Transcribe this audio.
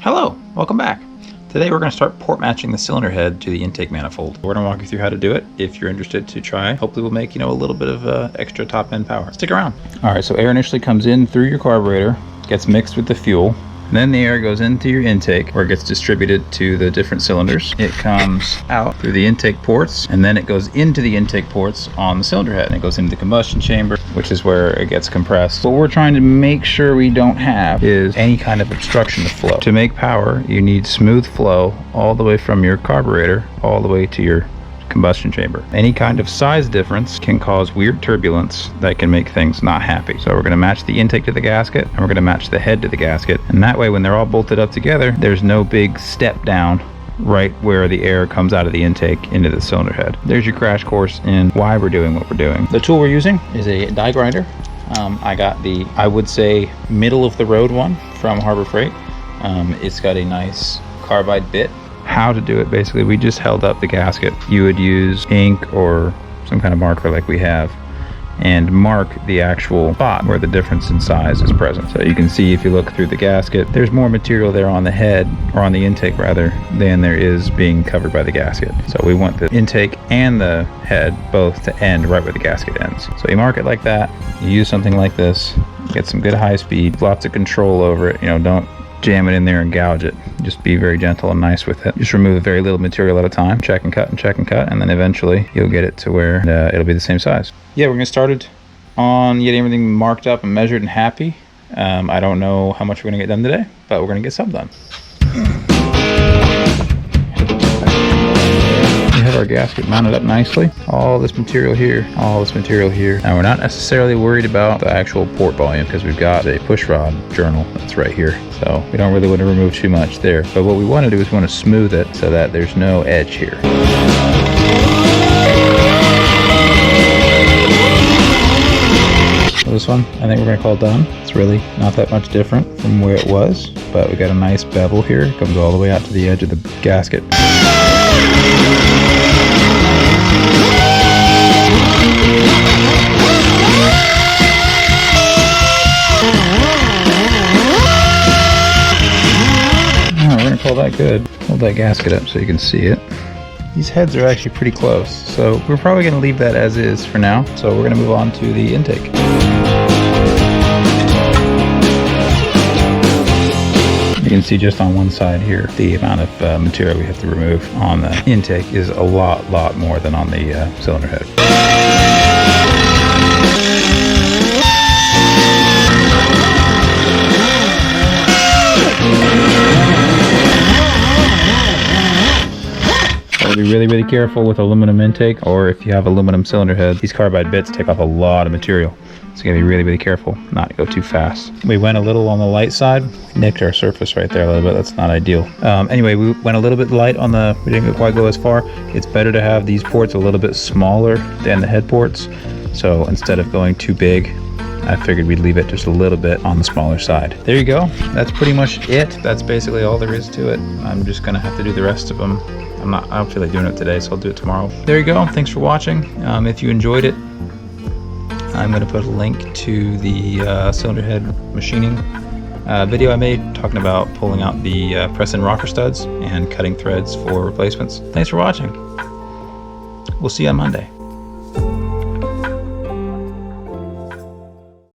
Hello, welcome back. Today we're going to start port matching the cylinder head to the intake manifold. We're going to walk you through how to do it. If you're interested to try, hopefully we'll make, a little bit of extra top end power. Stick around. All right, so air initially comes in through your carburetor, gets mixed with the fuel. Then the air goes into your intake where it gets distributed to the different cylinders. It comes out through the intake ports, and then it goes into the intake ports on the cylinder head, and it goes into the combustion chamber, which is where it gets compressed. What we're trying to make sure we don't have is any kind of obstruction to flow. To make power, you need smooth flow all the way from your carburetor all the way to your combustion chamber. Any kind of size difference can cause weird turbulence that can make things not happy. So we're going to match the intake to the gasket, and we're going to match the head to the gasket, and that way when they're all bolted up together, there's no big step down right where the air comes out of the intake into the cylinder head. There's your crash course in why we're doing what we're doing. The tool we're using is a die grinder. I got the, I would say, middle of the road one from Harbor Freight. It's got a nice carbide bit. How to do it, basically, we just held up the gasket. You would use ink or some kind of marker like we have and mark the actual spot where the difference in size is present. So you can see if you look through the gasket, there's more material there on the head, or on the intake rather, than there is being covered by the gasket. So we want the intake and the head both to end right where the gasket ends. So you mark it like that, you use something like this, get some good high speed, lots of control over it, don't jam it in there and gouge it. Just be very gentle and nice with it. Just remove very little material at a time. Check and cut and check and cut, and then eventually you'll get it to where it'll be the same size. Yeah, we're gonna start it on getting everything marked up and measured and happy. I don't know how much we're gonna get done today, but we're gonna get some done. We have our gasket mounted up nicely. All this material here, all this material here. Now we're not necessarily worried about the actual port volume because we've got a push rod journal that's right here. So we don't really want to remove too much there. But what we want to do is we want to smooth it so that there's no edge here. This one, I think we're going to call done. It's really not that much different from where it was, but we got a nice bevel here. It comes all the way out to the edge of the gasket. We're going to call that good. Hold that gasket up so you can see it. These heads are actually pretty close, so we're probably going to leave that as is for now. So we're going to move on to the intake. You can see just on one side here, the amount of material we have to remove on the intake is a lot more than on the cylinder head. Be really careful with aluminum intake, or if you have aluminum cylinder head, these carbide bits take off a lot of material. So you gotta be really careful not to go too fast. We went a little on the light side, nicked our surface right there a little bit. That's not ideal. Anyway, we went a little bit light on we didn't quite go as far. It's better to have these ports a little bit smaller than the head ports. So instead of going too big, I figured we'd leave it just a little bit on the smaller side. There you go. That's pretty much it. That's basically all there is to it. I'm just gonna have to do the rest of them. I don't feel like doing it today, so I'll do it tomorrow. There you go. Thanks for watching. If you enjoyed it, I'm going to put a link to the cylinder head machining video I made talking about pulling out the press-in rocker studs and cutting threads for replacements. Thanks for watching. We'll see you on Monday.